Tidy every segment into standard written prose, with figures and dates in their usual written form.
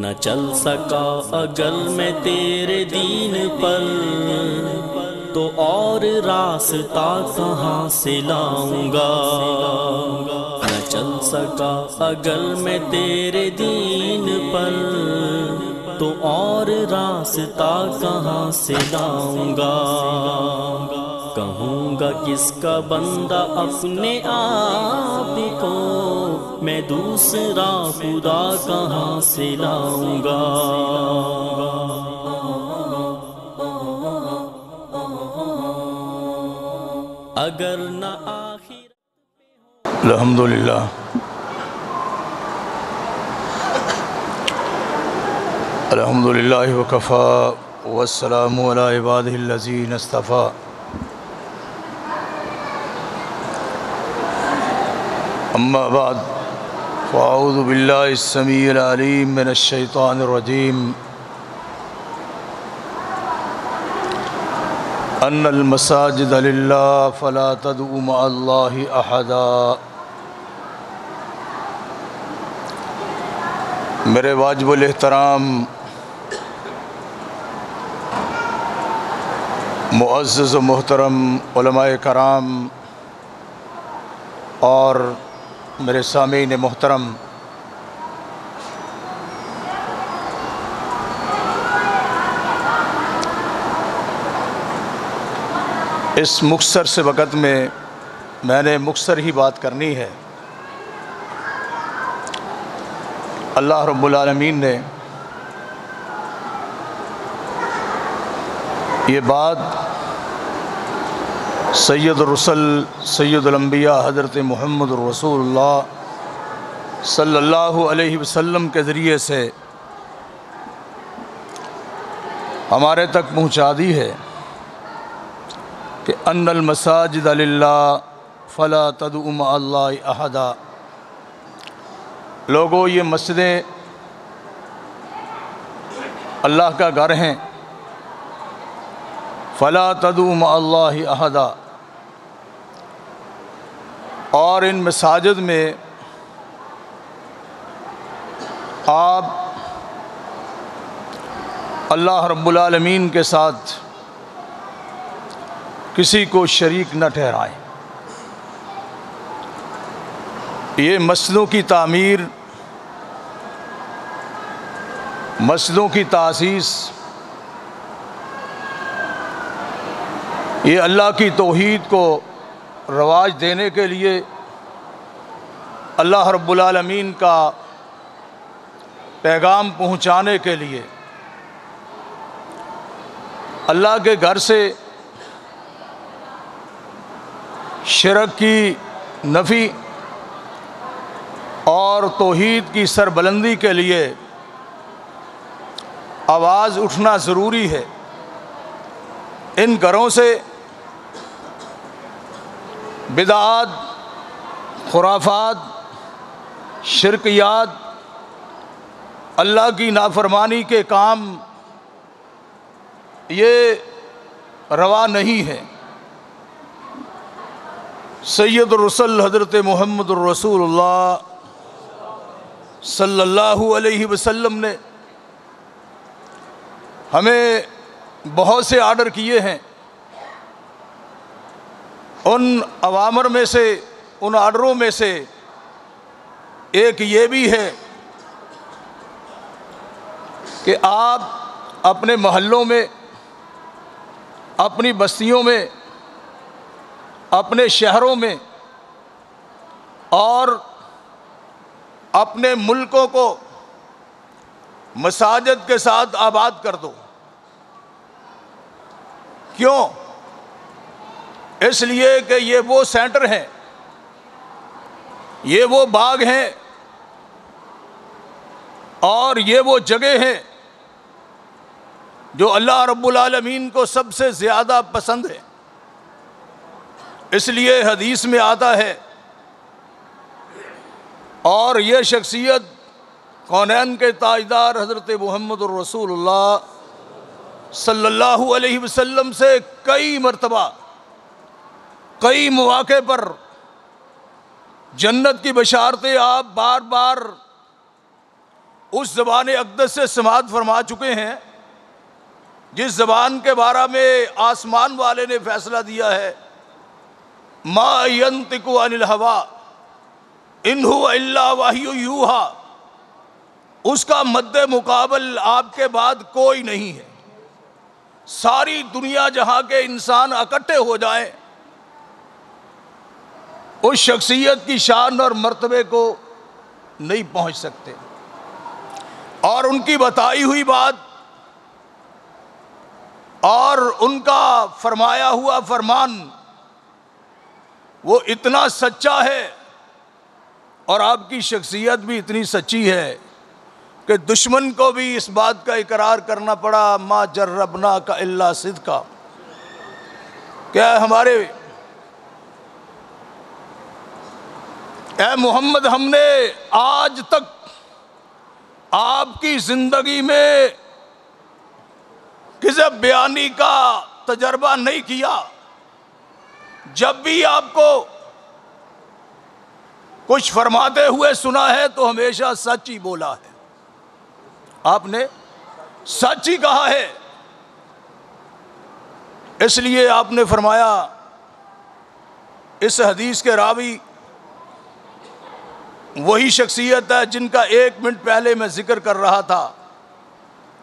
نہ چل سکا اگر میں تیرے دین پر، تو اور راستہ کہاں سے لاؤں گا؟ نہ چل سکا اگر میں تیرے دین پر، تو اور راستہ کہاں سے لاؤں گا؟ کہوں گا کس کا بندہ اپنے آپ کو، میں دوسرا خدا کہاں سے لاؤں گا؟ اگر نہ آخر الحمدللہ الحمدللہ وکفی والسلام علی عبادہ الذین اصطفی۔ اما بعد فاعوذ باللہ السمیع العلیم من الشیطان الرجیم۔ ان المساجد للہ فلا تدعوا مع اللہ احدا۔ میرے واجب الاحترام معزز و محترم علماء کرام اور میرے سامعین محترم، اس مختصر سے وقت میں نے مختصر ہی بات کرنی ہے۔ اللہ رب العالمین نے یہ بات سید الرسل سید الانبیاء حضرت محمد الرسول اللہ صلی اللہ علیہ وسلم کے ذریعے سے ہمارے تک پہنچا دی ہے کہ ان المساجد للہ فلا تدعوا مع اللہ احدا۔ لوگوں، یہ مسجدیں اللہ کا گھر ہیں، فلا تدعوا مع اللہ احدا، اور ان مساجد میں آپ اللہ رب العالمین کے ساتھ کسی کو شریک نہ ٹھہرائیں۔ یہ مسجدوں کی تعمیر، مسجدوں کی تاسیس، یہ اللہ کی توحید کو رواج دینے کے لیے، اللہ رب العالمین کا پیغام پہنچانے کے لیے، اللہ کے گھر سے شرک کی نفی اور توحید کی سربلندی کے لیے آواز اٹھنا ضروری ہے۔ ان گھروں سے بدعات، خرافات، شرکیات، اللہ کی نافرمانی کے کام یہ روا نہیں ہے۔ سید الرسل حضرت محمد الرسول اللہ صلی اللہ علیہ وسلم نے ہمیں بہت سے آرڈر کیے ہیں۔ ان اوامر میں سے، ان آرڈروں میں سے ایک یہ بھی ہے کہ آپ اپنے محلوں میں، اپنی بستیوں میں، اپنے شہروں میں اور اپنے ملکوں کو مساجد کے ساتھ آباد کر دو۔ کیوں؟ اس لیے کہ یہ وہ سینٹر ہیں، یہ وہ باغ ہیں اور یہ وہ جگہ ہیں جو اللہ رب العالمین کو سب سے زیادہ پسند ہے۔ اس لیے حدیث میں آتا ہے، اور یہ شخصیت کونین کے تاجدار حضرت محمد الرسول اللہ صلی اللہ علیہ وسلم سے کئی مرتبہ، کئی مواقع پر جنت کی بشارتیں آپ بار بار اس زبان اقدس سے سماعت فرما چکے ہیں جس زبان کے بارے میں آسمان والے نے فیصلہ دیا ہے، ما ینطق عن الہوا ان هو الا وحی یوحی، اس کا مد مقابل آپ کے بعد کوئی نہیں ہے۔ ساری دنیا جہاں کے انسان اکٹھے ہو جائیں اس شخصیت کی شان اور مرتبے کو نہیں پہنچ سکتے، اور ان کی بتائی ہوئی بات اور ان کا فرمایا ہوا فرمان وہ اتنا سچا ہے، اور آپ کی شخصیت بھی اتنی سچی ہے کہ دشمن کو بھی اس بات کا اقرار کرنا پڑا، ما جربنا کا الا صدقا، کیا ہمارے اے محمد ہم نے آج تک آپ کی زندگی میں کذب بیانی کا تجربہ نہیں کیا، جب بھی آپ کو کچھ فرماتے ہوئے سنا ہے تو ہمیشہ سچ ہی بولا ہے، آپ نے سچ ہی کہا ہے۔ اس لیے آپ نے فرمایا، اس حدیث کے راوی وہی شخصیت ہے جن کا 1 منٹ پہلے میں ذکر کر رہا تھا،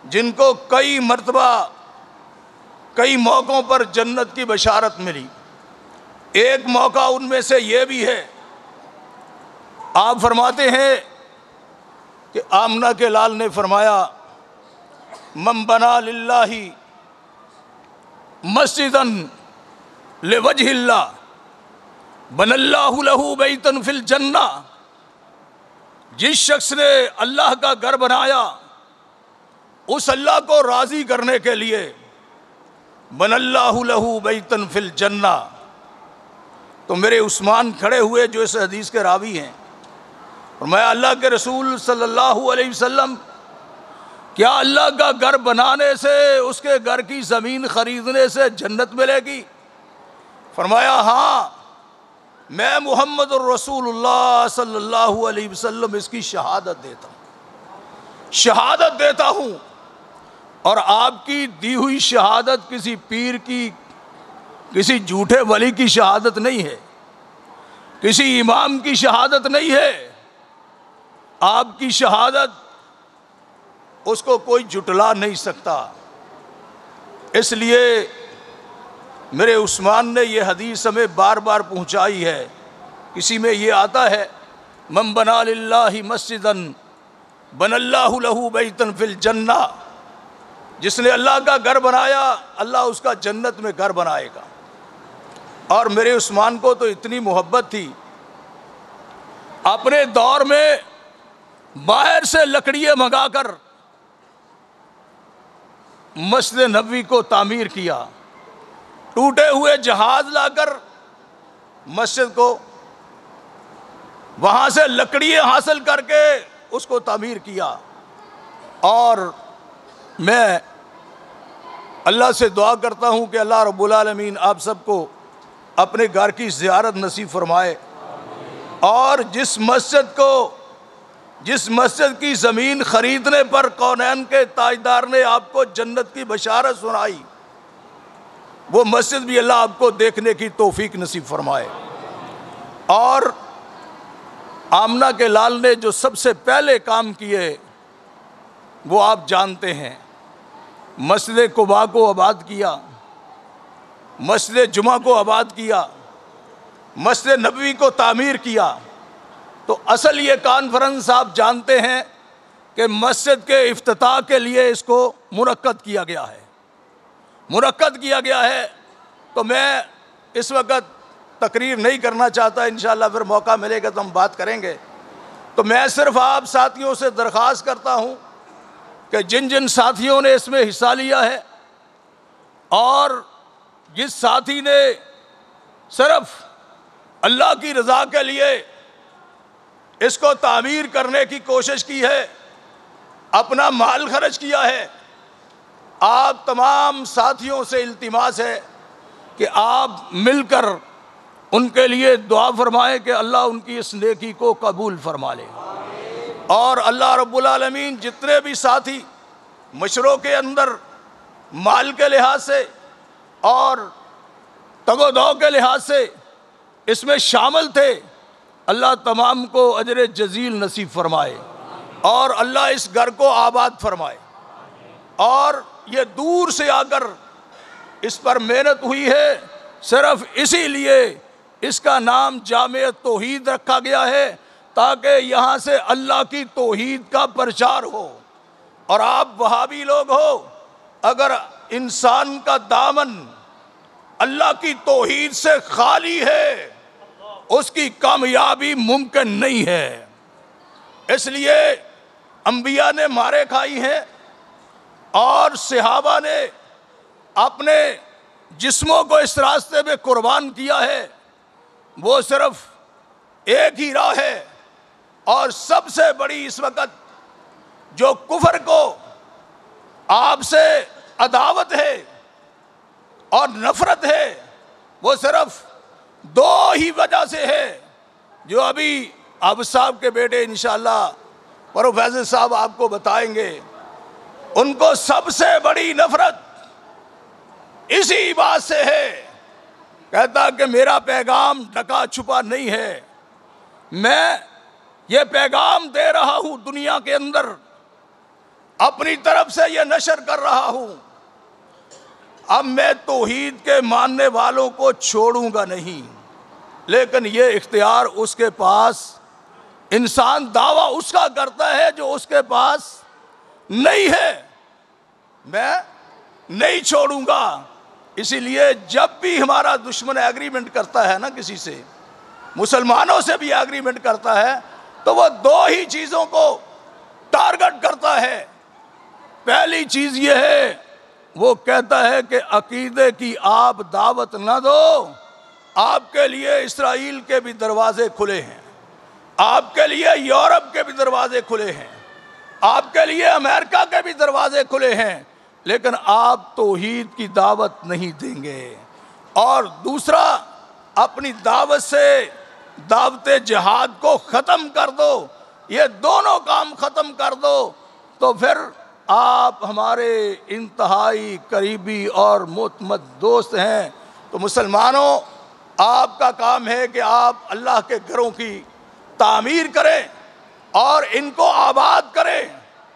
جن کو کئی مرتبہ کئی موقعوں پر جنت کی بشارت ملی۔ ایک موقع ان میں سے یہ بھی ہے، آپ فرماتے ہیں کہ آمنہ کے لال نے فرمایا، من بنا للہ مسجدا لوجہ اللہ بن اللہ لہ بیتا فی الجنہ، جس شخص نے اللہ کا گھر بنایا اس اللہ کو راضی کرنے کے لیے، بن اللہ لہ بیتا فی الجنہ۔ تو میرے عثمان کھڑے ہوئے جو اس حدیث کے راوی ہیں، فرمایا اللہ کے رسول صلی اللہ علیہ وسلم، کیا اللہ کا گھر بنانے سے، اس کے گھر کی زمین خریدنے سے جنت ملے گی؟ فرمایا ہاں، میں محمد الرسول اللہ صلی اللہ علیہ وسلم اس کی شہادت دیتا ہوں، اور آپ کی دی ہوئی شہادت کسی پیر کی، کسی جھوٹے ولی کی شہادت نہیں ہے، کسی امام کی شہادت نہیں ہے، آپ کی شہادت اس کو کوئی جھٹلا نہیں سکتا۔ اس لیے میرے عثمان نے یہ حدیث ہمیں بار بار پہنچائی ہے۔ کسی میں یہ آتا ہے، من بنا للہ مسجدا بن اللہ لہ بیتا فی الجنہ، جس نے اللہ کا گھر بنایا اللہ اس کا جنت میں گھر بنائے گا۔ اور میرے عثمان کو تو اتنی محبت تھی، اپنے دور میں باہر سے لکڑیاں منگا کر مسجد نبوی کو تعمیر کیا، ٹوٹے ہوئے جہاز لا کر مسجد کو، وہاں سے لکڑیاں حاصل کر کے اس کو تعمیر کیا۔ اور میں اللہ سے دعا کرتا ہوں کہ اللہ رب العالمین آپ سب کو اپنے گھر کی زیارت نصیب فرمائے، اور جس مسجد کی زمین خریدنے پر کونین کے تاجدار نے آپ کو جنت کی بشارت سنائی، وہ مسجد بھی اللہ آپ کو دیکھنے کی توفیق نصیب فرمائے۔ اور آمنہ کے لال نے جو سب سے پہلے کام کیے وہ آپ جانتے ہیں، مسجد قباء کو آباد کیا، مسجد جمعہ کو آباد کیا، مسجد نبوی کو تعمیر کیا۔ تو اصل یہ کانفرنس آپ جانتے ہیں کہ مسجد کے افتتاح کے لیے اس کو منعقد کیا گیا ہے۔ تو میں اس وقت تقریر نہیں کرنا چاہتا، انشاءاللہ پھر موقع ملے گا تو ہم بات کریں گے۔ تو میں صرف آپ ساتھیوں سے درخواست کرتا ہوں کہ جن جن ساتھیوں نے اس میں حصہ لیا ہے، اور جس ساتھی نے صرف اللہ کی رضا کے لیے اس کو تعمیر کرنے کی کوشش کی ہے، اپنا مال خرچ کیا ہے، آپ تمام ساتھیوں سے التماس ہے کہ آپ مل کر ان کے لیے دعا فرمائیں کہ اللہ ان کی اس نیکی کو قبول فرما لے۔ اور اللہ رب العالمین جتنے بھی ساتھی مشروں کے اندر مال کے لحاظ سے اور تگ و دو کے لحاظ سے اس میں شامل تھے، اللہ تمام کو اجر جزیل نصیب فرمائے اور اللہ اس گھر کو آباد فرمائے۔ اور یہ دور سے آ کر اس پر محنت ہوئی ہے، صرف اسی لیے اس کا نام جامع توحید رکھا گیا ہے تاکہ یہاں سے اللہ کی توحید کا پرچار ہو۔ اور آپ وہابی لوگ ہو، اگر انسان کا دامن اللہ کی توحید سے خالی ہے اس کی کامیابی ممکن نہیں ہے۔ اس لیے انبیاء نے مارے کھائی ہیں اور صحابہ نے اپنے جسموں کو اس راستے میں قربان کیا ہے، وہ صرف ایک ہی راہ ہے۔ اور سب سے بڑی اس وقت جو کفر کو آپ سے عداوت ہے اور نفرت ہے، وہ صرف دو ہی وجہ سے ہے، جو ابھی اب صاحب کے بیٹے انشاءاللہ پروفیسر صاحب آپ کو بتائیں گے۔ ان کو سب سے بڑی نفرت اسی بات سے ہے، کہتا کہ میرا پیغام ڈھکا چھپا نہیں ہے، میں یہ پیغام دے رہا ہوں دنیا کے اندر، اپنی طرف سے یہ نشر کر رہا ہوں، اب میں توحید کے ماننے والوں کو چھوڑوں گا نہیں، لیکن یہ اختیار اس کے پاس، انسان دعویٰ اس کا کرتا ہے جو اس کے پاس نہیں ہے، میں نہیں چھوڑوں گا۔ اسی لیے جب بھی ہمارا دشمن ایگریمنٹ کرتا ہے نا کسی سے، مسلمانوں سے بھی ایگریمنٹ کرتا ہے، تو وہ دو ہی چیزوں کو ٹارگٹ کرتا ہے۔ پہلی چیز یہ ہے، وہ کہتا ہے کہ عقیدے کی آپ دعوت نہ دو، آپ کے لیے اسرائیل کے بھی دروازے کھلے ہیں، آپ کے لیے یورپ کے بھی دروازے کھلے ہیں، آپ کے لیے امریکہ کے بھی دروازے کھلے ہیں، لیکن آپ توحید کی دعوت نہیں دیں گے۔ اور دوسرا، اپنی دعوت سے دعوت جہاد کو ختم کر دو، یہ دونوں کام ختم کر دو تو پھر آپ ہمارے انتہائی قریبی اور معتمد دوست ہیں۔ تو مسلمانوں، آپ کا کام ہے کہ آپ اللہ کے گھروں کی تعمیر کریں اور ان کو آباد کریں،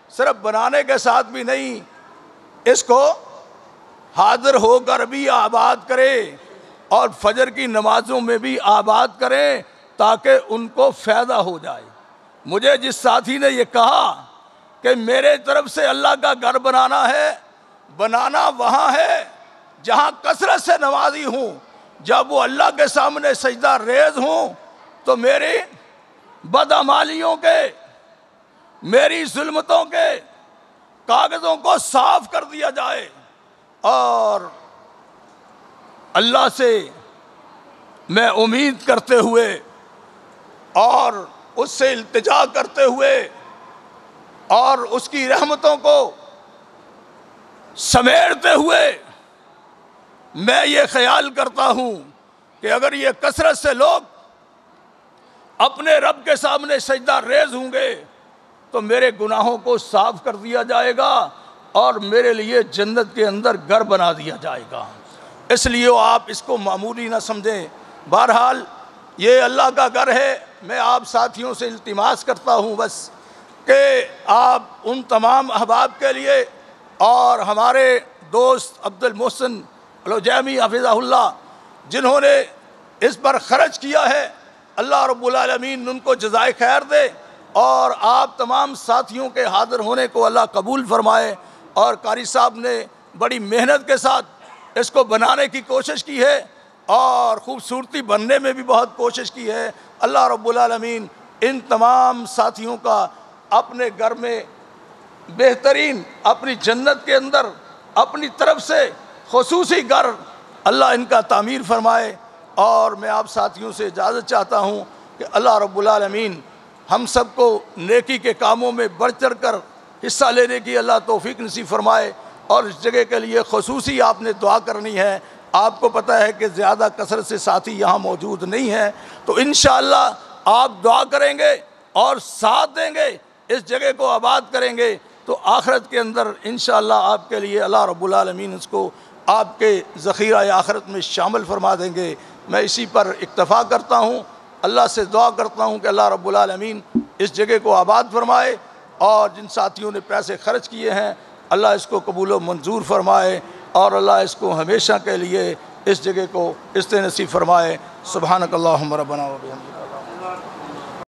صرف بنانے کے ساتھ بھی نہیں، اس کو حاضر ہو کر بھی آباد کریں اور فجر کی نمازوں میں بھی آباد کریں تاکہ ان کو فائدہ ہو جائے۔ مجھے جس ساتھی نے یہ کہا کہ میرے طرف سے اللہ کا گھر بنانا ہے، بنانا وہاں ہے جہاں کثرت سے نمازی ہوں، جب وہ اللہ کے سامنے سجدہ ریز ہوں تو میری بدعمالیوں کے، میری ظلمتوں کے کاغذوں کو صاف کر دیا جائے، اور اللہ سے میں امید کرتے ہوئے اور اس سے التجا کرتے ہوئے اور اس کی رحمتوں کو سمیٹتے ہوئے میں یہ خیال کرتا ہوں کہ اگر یہ کثرت سے لوگ اپنے رب کے سامنے سجدہ ریز ہوں گے تو میرے گناہوں کو صاف کر دیا جائے گا اور میرے لیے جنت کے اندر گھر بنا دیا جائے گا۔ اس لیے آپ اس کو معمولی نہ سمجھیں۔ بہرحال یہ اللہ کا گھر ہے۔ میں آپ ساتھیوں سے التماس کرتا ہوں بس کہ آپ ان تمام احباب کے لیے اور ہمارے دوست عبد المحسن الجیمی حفظہ اللہ جنہوں نے اس پر خرچ کیا ہے، اللہ رب العالمین ان کو جزائے خیر دے، اور آپ تمام ساتھیوں کے حاضر ہونے کو اللہ قبول فرمائے۔ اور قاری صاحب نے بڑی محنت کے ساتھ اس کو بنانے کی کوشش کی ہے اور خوبصورتی بننے میں بھی بہت کوشش کی ہے۔ اللہ رب العالمین ان تمام ساتھیوں کا اپنے گھر میں بہترین، اپنی جنت کے اندر اپنی طرف سے خصوصی گھر اللہ ان کا تعمیر فرمائے۔ اور میں آپ ساتھیوں سے اجازت چاہتا ہوں کہ اللہ رب العالمین ہم سب کو نیکی کے کاموں میں بڑھ چڑھ کر حصہ لینے کی اللہ توفیق نصیب فرمائے۔ اور اس جگہ کے لیے خصوصی آپ نے دعا کرنی ہے۔ آپ کو پتہ ہے کہ زیادہ کثرت سے ساتھی یہاں موجود نہیں ہیں، تو انشاءاللہ آپ دعا کریں گے اور ساتھ دیں گے۔ اس جگہ کو آباد کریں گے تو آخرت کے اندر انشاءاللہ آپ کے لیے اللہ رب العالمین اس کو آپ کے ذخیرہ آخرت میں شامل فرما دیں گے۔ میں اسی پر اکتفا کرتا ہوں، اللہ سے دعا کرتا ہوں کہ اللہ رب العالمین اس جگہ کو آباد فرمائے، اور جن ساتھیوں نے پیسے خرچ کیے ہیں اللہ اس کو قبول و منظور فرمائے، اور اللہ اس کو ہمیشہ کے لیے اس جگہ کو نصیب فرمائے۔ سبحانک اللہم ربنا و بحمدک۔